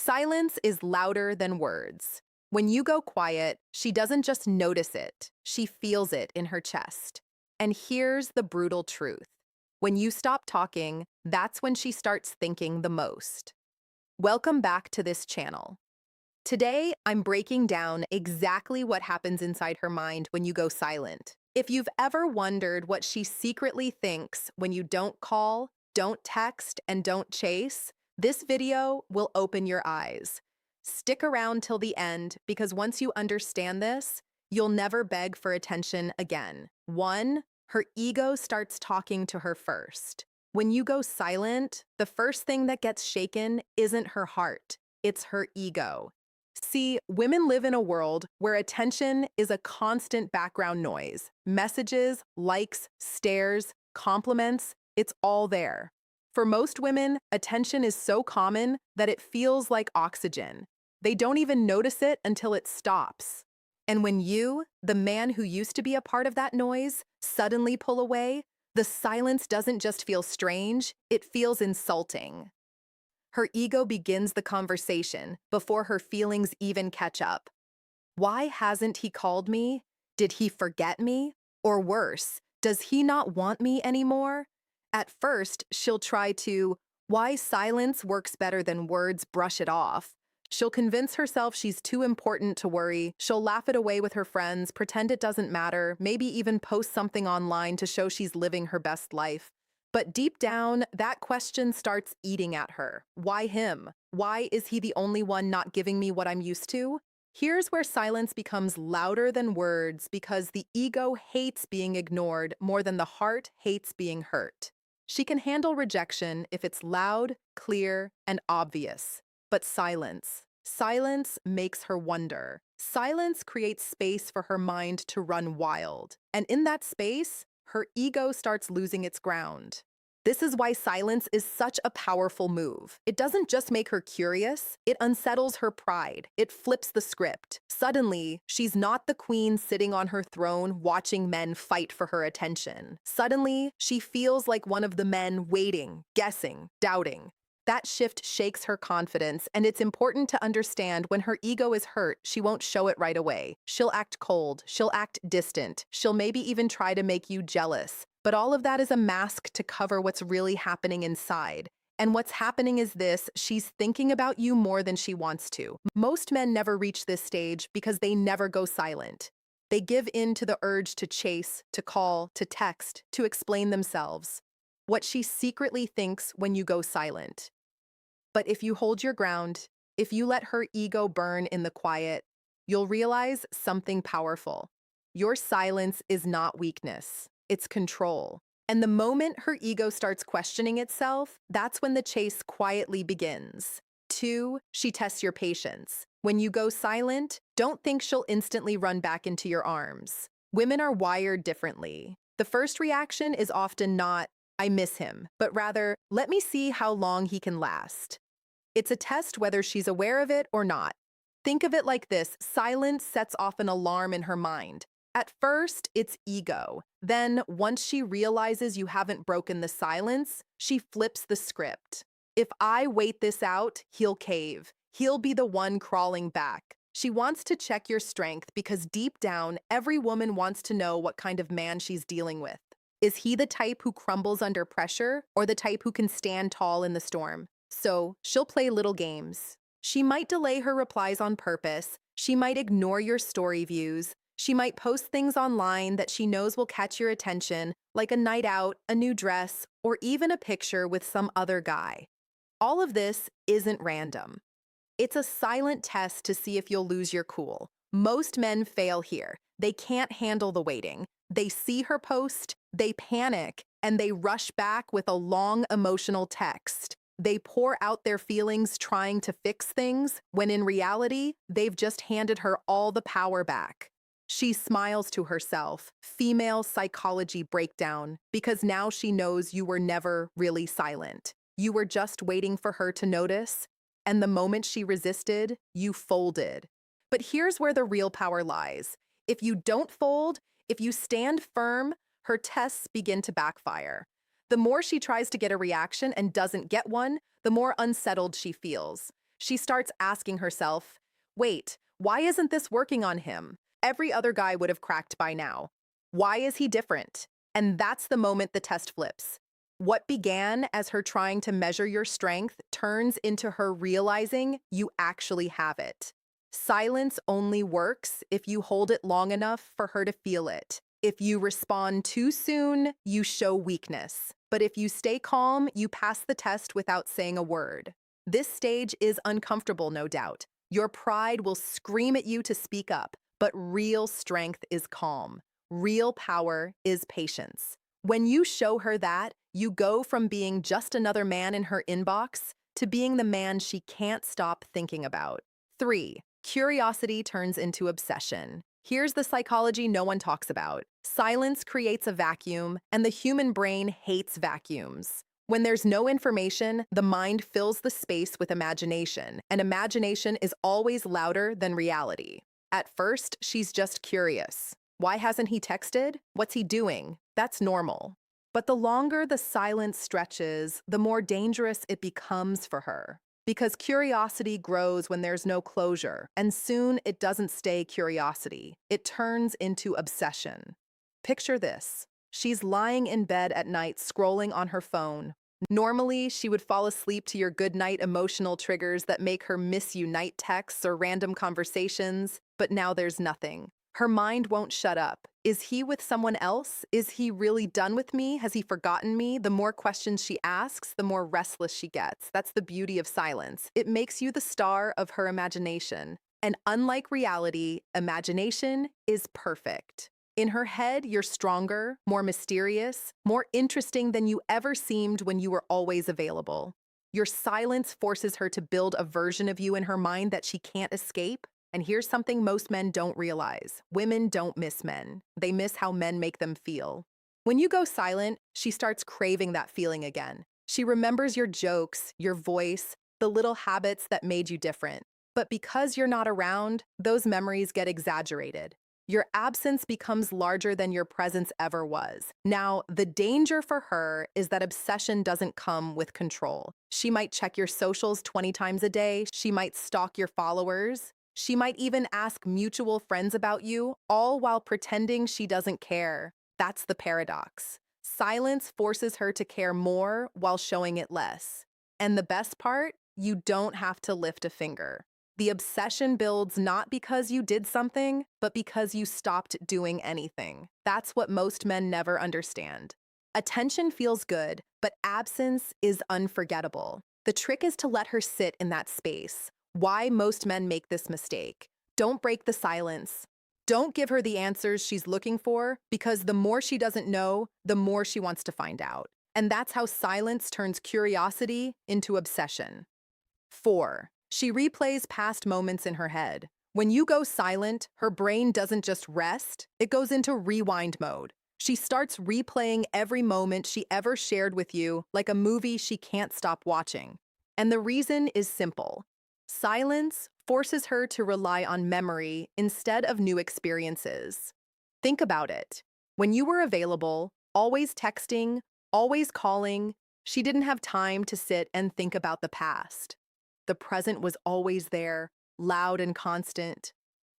Silence is louder than words. When you go quiet, she doesn't just notice it, she feels it in her chest. And here's the brutal truth. When you stop talking, that's when she starts thinking the most. Welcome back to this channel. Today, I'm breaking down exactly what happens inside her mind when you go silent. If you've ever wondered what she secretly thinks when you don't call, don't text, and don't chase, this video will open your eyes. Stick around till the end because once you understand this, you'll never beg for attention again. 1. Her ego starts talking to her first. When you go silent, the first thing that gets shaken isn't her heart, it's her ego. See, women live in a world where attention is a constant background noise. Messages, likes, stares, compliments, it's all there. For most women, attention is so common that it feels like oxygen. They don't even notice it until it stops. And when you, the man who used to be a part of that noise, suddenly pull away, the silence doesn't just feel strange, it feels insulting. Her ego begins the conversation before her feelings even catch up. Why hasn't he called me? Did he forget me? Or worse, does he not want me anymore? At first, she'll try to, why silence works better than words, brush it off. She'll convince herself she's too important to worry. She'll laugh it away with her friends, pretend it doesn't matter, maybe even post something online to show she's living her best life. But deep down, that question starts eating at her. Why him? Why is he the only one not giving me what I'm used to? Here's where silence becomes louder than words because the ego hates being ignored more than the heart hates being hurt. She can handle rejection if it's loud, clear, and obvious. But silence makes her wonder. Silence creates space for her mind to run wild. And in that space, her ego starts losing its ground. This is why silence is such a powerful move. It doesn't just make her curious, it unsettles her pride. It flips the script. Suddenly, she's not the queen sitting on her throne watching men fight for her attention. Suddenly, she feels like one of the men waiting, guessing, doubting. That shift shakes her confidence, and it's important to understand when her ego is hurt, she won't show it right away. She'll act cold, she'll act distant, she'll maybe even try to make you jealous. But all of that is a mask to cover what's really happening inside. And what's happening is this: she's thinking about you more than she wants to. Most men never reach this stage because they never go silent. They give in to the urge to chase, to call, to text, to explain themselves. What she secretly thinks when you go silent. But if you hold your ground, if you let her ego burn in the quiet, you'll realize something powerful. Your silence is not weakness, it's control. And the moment her ego starts questioning itself, that's when the chase quietly begins. 2, she tests your patience. When you go silent, don't think she'll instantly run back into your arms. Women are wired differently. The first reaction is often not, I miss him, but rather, let me see how long he can last. It's a test whether she's aware of it or not. Think of it like this: silence sets off an alarm in her mind. At first, it's ego. Then, once she realizes you haven't broken the silence, she flips the script. If I wait this out, he'll cave. He'll be the one crawling back. She wants to check your strength because deep down, every woman wants to know what kind of man she's dealing with. Is he the type who crumbles under pressure or the type who can stand tall in the storm? So she'll play little games. She might delay her replies on purpose. She might ignore your story views. She might post things online that she knows will catch your attention, like a night out, a new dress, or even a picture with some other guy. All of this isn't random. It's a silent test to see if you'll lose your cool. Most men fail here. They can't handle the waiting. They see her post, they panic, and they rush back with a long emotional text. They pour out their feelings trying to fix things, when in reality, they've just handed her all the power back. She smiles to herself, female psychology breakdown, because now she knows you were never really silent. You were just waiting for her to notice, and the moment she resisted, you folded. But here's where the real power lies. If you don't fold, if you stand firm, her tests begin to backfire. The more she tries to get a reaction and doesn't get one, the more unsettled she feels. She starts asking herself, wait, why isn't this working on him? Every other guy would have cracked by now. Why is he different? And that's the moment the test flips. What began as her trying to measure your strength turns into her realizing you actually have it. Silence only works if you hold it long enough for her to feel it. If you respond too soon, you show weakness. But if you stay calm, you pass the test without saying a word. This stage is uncomfortable, no doubt. Your pride will scream at you to speak up, but real strength is calm. Real power is patience. When you show her that, you go from being just another man in her inbox to being the man she can't stop thinking about. 3. Curiosity turns into obsession. Here's the psychology no one talks about. Silence creates a vacuum, and the human brain hates vacuums. When there's no information, the mind fills the space with imagination, and imagination is always louder than reality. At first, she's just curious. Why hasn't he texted? What's he doing? That's normal. But the longer the silence stretches, the more dangerous it becomes for her. Because curiosity grows when there's no closure, and soon it doesn't stay curiosity. It turns into obsession. Picture this. She's lying in bed at night scrolling on her phone. Normally, she would fall asleep to your goodnight emotional triggers that make her miss you night texts or random conversations, but now there's nothing. Her mind won't shut up. Is he with someone else? Is he really done with me? Has he forgotten me? The more questions she asks, the more restless she gets. That's the beauty of silence. It makes you the star of her imagination. And unlike reality, imagination is perfect. In her head, you're stronger, more mysterious, more interesting than you ever seemed when you were always available. Your silence forces her to build a version of you in her mind that she can't escape. And here's something most men don't realize. Women don't miss men. They miss how men make them feel. When you go silent, she starts craving that feeling again. She remembers your jokes, your voice, the little habits that made you different. But because you're not around, those memories get exaggerated. Your absence becomes larger than your presence ever was. Now, the danger for her is that obsession doesn't come with control. She might check your socials 20 times a day. She might stalk your followers. She might even ask mutual friends about you, all while pretending she doesn't care. That's the paradox. Silence forces her to care more while showing it less. And the best part, you don't have to lift a finger. The obsession builds not because you did something, but because you stopped doing anything. That's what most men never understand. Attention feels good, but absence is unforgettable. The trick is to let her sit in that space. Why most men make this mistake. Don't break the silence. Don't give her the answers she's looking for, because the more she doesn't know, the more she wants to find out. And that's how silence turns curiosity into obsession. 4. She replays past moments in her head. When you go silent, her brain doesn't just rest, it goes into rewind mode. She starts replaying every moment she ever shared with you like a movie she can't stop watching. And the reason is simple. Silence forces her to rely on memory instead of new experiences. Think about it. When you were available, always texting, always calling, she didn't have time to sit and think about the past. The present was always there, loud and constant.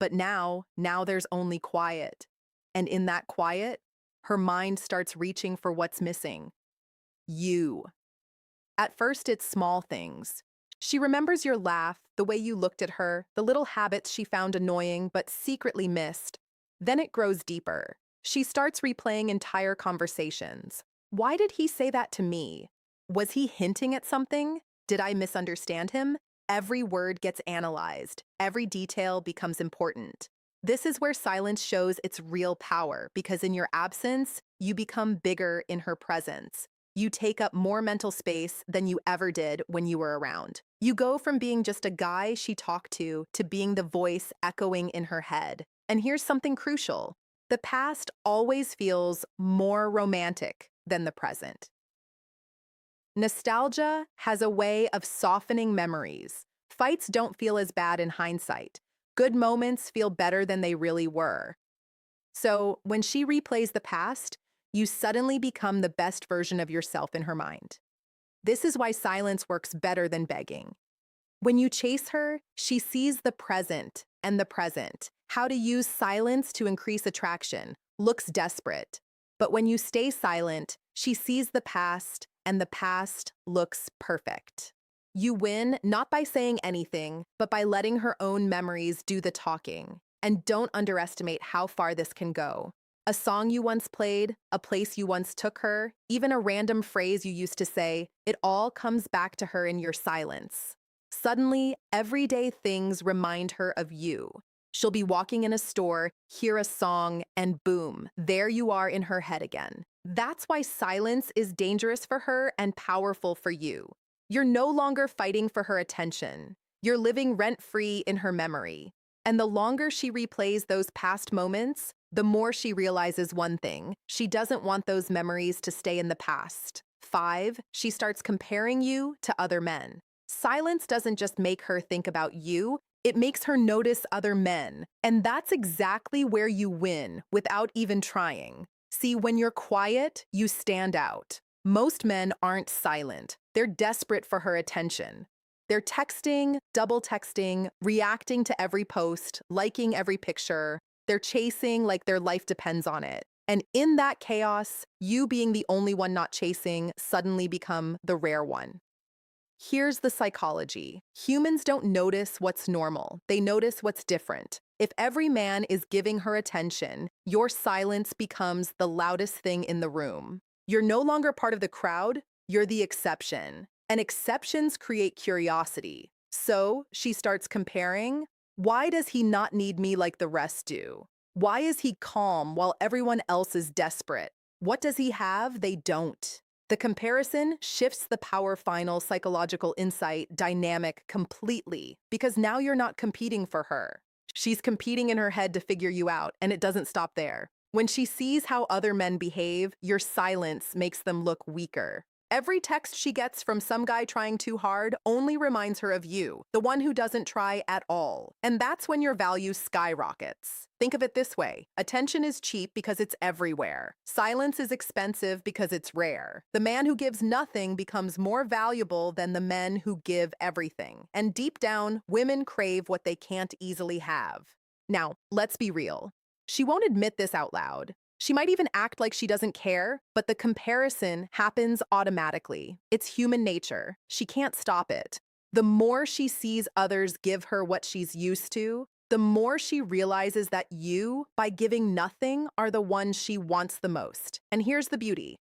But now there's only quiet. And in that quiet, her mind starts reaching for what's missing. You. At first, it's small things. She remembers your laugh, the way you looked at her, the little habits she found annoying but secretly missed. Then it grows deeper. She starts replaying entire conversations. Why did he say that to me? Was he hinting at something? Did I misunderstand him? Every word gets analyzed. Every detail becomes important. This is where silence shows its real power, because in your absence, you become bigger in her presence. You take up more mental space than you ever did when you were around. You go from being just a guy she talked to being the voice echoing in her head. And here's something crucial. The past always feels more romantic than the present. Nostalgia has a way of softening memories. Fights don't feel as bad in hindsight. Good moments feel better than they really were. So when she replays the past, you suddenly become the best version of yourself in her mind. This is why silence works better than begging. When you chase her, she sees the present and the present, how to use silence to increase attraction, looks desperate. But when you stay silent, she sees the past and the past looks perfect. You win not by saying anything, but by letting her own memories do the talking. And don't underestimate how far this can go. A song you once played, a place you once took her, even a random phrase you used to say, it all comes back to her in your silence. Suddenly, everyday things remind her of you. She'll be walking in a store, hear a song, and boom, there you are in her head again. That's why silence is dangerous for her and powerful for you. You're no longer fighting for her attention. You're living rent-free in her memory. And the longer she replays those past moments, the more she realizes one thing: she doesn't want those memories to stay in the past. 5, she starts comparing you to other men. Silence doesn't just make her think about you, it makes her notice other men. And that's exactly where you win without even trying. See, when you're quiet, you stand out. Most men aren't silent. They're desperate for her attention. They're texting, double texting, reacting to every post, liking every picture. They're chasing like their life depends on it. And in that chaos, you being the only one not chasing suddenly become the rare one. Here's the psychology. Humans don't notice what's normal. They notice what's different. If every man is giving her attention, your silence becomes the loudest thing in the room. You're no longer part of the crowd, you're the exception. And exceptions create curiosity. So she starts comparing. Why does he not need me like the rest do? Why is he calm while everyone else is desperate? What does he have they don't? The comparison shifts the power final psychological insight dynamic completely because now you're not competing for her. She's competing in her head to figure you out, and it doesn't stop there. When she sees how other men behave, your silence makes them look weaker. Every text she gets from some guy trying too hard only reminds her of you, the one who doesn't try at all. And that's when your value skyrockets. Think of it this way: attention is cheap because it's everywhere. Silence is expensive because it's rare. The man who gives nothing becomes more valuable than the men who give everything. And deep down, women crave what they can't easily have. Now, let's be real. She won't admit this out loud. She might even act like she doesn't care, but the comparison happens automatically. It's human nature. She can't stop it. The more she sees others give her what she's used to, the more she realizes that you, by giving nothing, are the one she wants the most. And here's the beauty.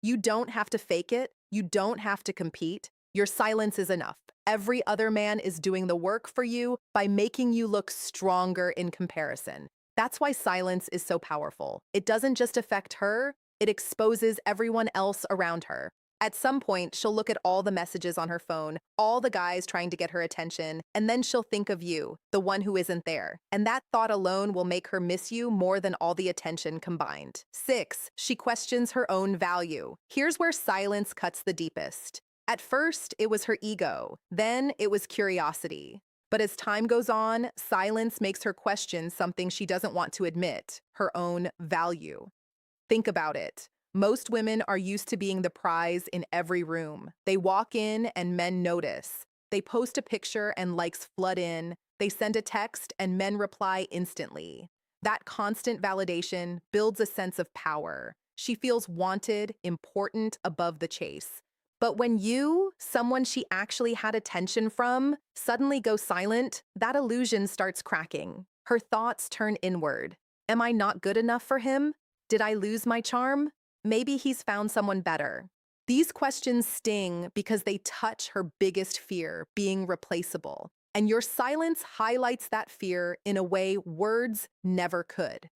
You don't have to fake it. You don't have to compete. Your silence is enough. Every other man is doing the work for you by making you look stronger in comparison. That's why silence is so powerful. It doesn't just affect her, it exposes everyone else around her. At some point, she'll look at all the messages on her phone, all the guys trying to get her attention, and then she'll think of you, the one who isn't there. And that thought alone will make her miss you more than all the attention combined. 6, she questions her own value. Here's where silence cuts the deepest. At first, it was her ego. Then it was curiosity. But as time goes on, silence makes her question something she doesn't want to admit: her own value. Think about it. Most women are used to being the prize in every room. They walk in and men notice. They post a picture and likes flood in. They send a text and men reply instantly. That constant validation builds a sense of power. She feels wanted, important, above the chase. But when you, someone she actually had attention from, suddenly go silent, that illusion starts cracking. Her thoughts turn inward. Am I not good enough for him? Did I lose my charm? Maybe he's found someone better. These questions sting because they touch her biggest fear: being replaceable. And your silence highlights that fear in a way words never could.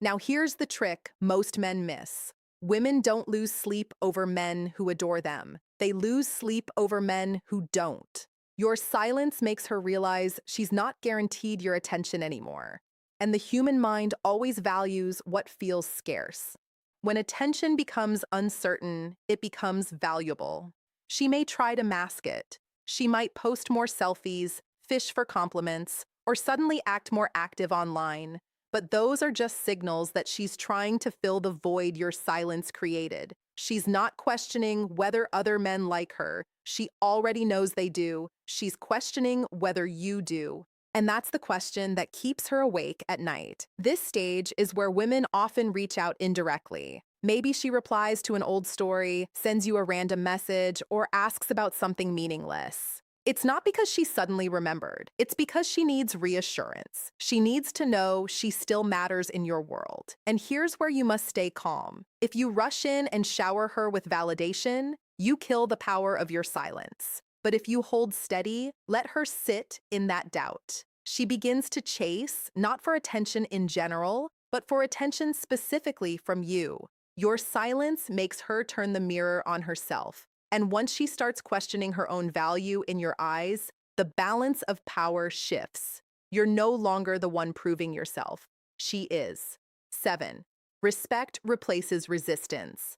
Now here's the trick most men miss. Women don't lose sleep over men who adore them. They lose sleep over men who don't. Your silence makes her realize she's not guaranteed your attention anymore. And the human mind always values what feels scarce. When attention becomes uncertain, it becomes valuable. She may try to mask it. She might post more selfies, fish for compliments, or suddenly act more active online. But those are just signals that she's trying to fill the void your silence created. She's not questioning whether other men like her. She already knows they do. She's questioning whether you do. And that's the question that keeps her awake at night. This stage is where women often reach out indirectly. Maybe she replies to an old story, sends you a random message, or asks about something meaningless. It's not because she suddenly remembered. It's because she needs reassurance. She needs to know she still matters in your world. And here's where you must stay calm. If you rush in and shower her with validation, you kill the power of your silence. But if you hold steady, let her sit in that doubt. She begins to chase, not for attention in general, but for attention specifically from you. Your silence makes her turn the mirror on herself. And once she starts questioning her own value in your eyes, the balance of power shifts. You're no longer the one proving yourself. She is. 7. Respect replaces resistance.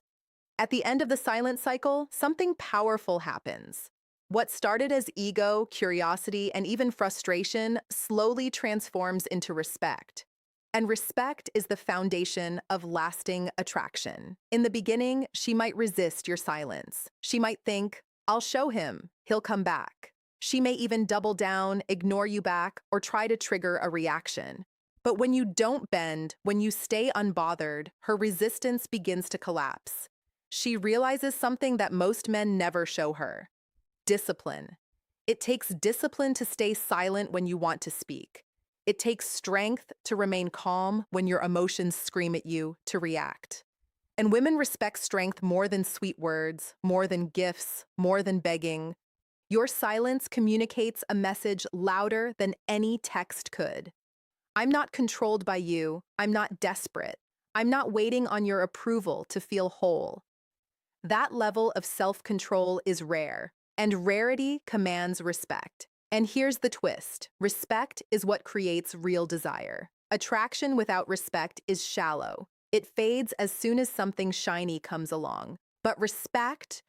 At the end of the silent cycle, something powerful happens. What started as ego, curiosity, and even frustration slowly transforms into respect. And respect is the foundation of lasting attraction. In the beginning, she might resist your silence. She might think, I'll show him, he'll come back. She may even double down, ignore you back, or try to trigger a reaction. But when you don't bend, when you stay unbothered, her resistance begins to collapse. She realizes something that most men never show her: discipline. It takes discipline to stay silent when you want to speak. It takes strength to remain calm when your emotions scream at you to react. And women respect strength more than sweet words, more than gifts, more than begging. Your silence communicates a message louder than any text could. I'm not controlled by you. I'm not desperate. I'm not waiting on your approval to feel whole. That level of self-control is rare, and rarity commands respect. And here's the twist. Respect is what creates real desire. Attraction without respect is shallow. It fades as soon as something shiny comes along. But respect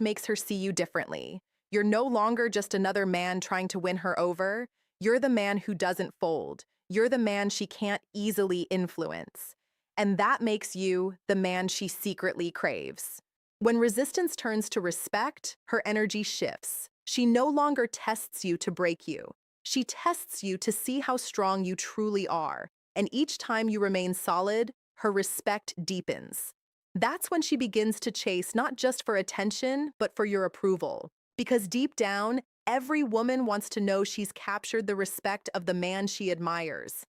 makes her see you differently. You're no longer just another man trying to win her over. You're the man who doesn't fold. You're the man she can't easily influence. And that makes you the man she secretly craves. When resistance turns to respect, her energy shifts. She no longer tests you to break you. She tests you to see how strong you truly are. And each time you remain solid, her respect deepens. That's when she begins to chase not just for attention, but for your approval. Because deep down, every woman wants to know she's captured the respect of the man she admires.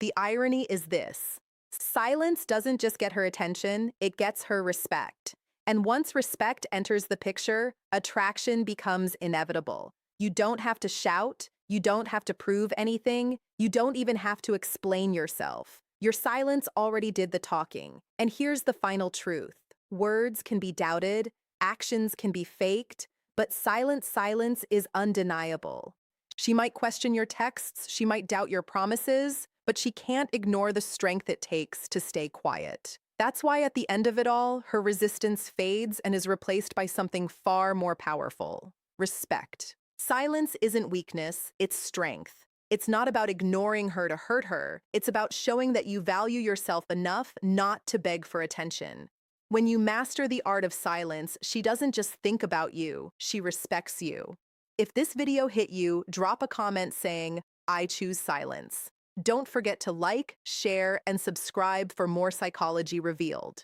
The irony is this: silence doesn't just get her attention, it gets her respect. And once respect enters the picture, attraction becomes inevitable. You don't have to shout, you don't have to prove anything, you don't even have to explain yourself. Your silence already did the talking. And here's the final truth: words can be doubted, actions can be faked, but silence is undeniable. She might question your texts, she might doubt your promises, but she can't ignore the strength it takes to stay quiet. That's why at the end of it all, her resistance fades and is replaced by something far more powerful: respect. Silence isn't weakness, it's strength. It's not about ignoring her to hurt her. It's about showing that you value yourself enough not to beg for attention. When you master the art of silence, she doesn't just think about you, she respects you. If this video hit you, drop a comment saying, "I choose silence." Don't forget to like, share, and subscribe for more Psychology Revealed.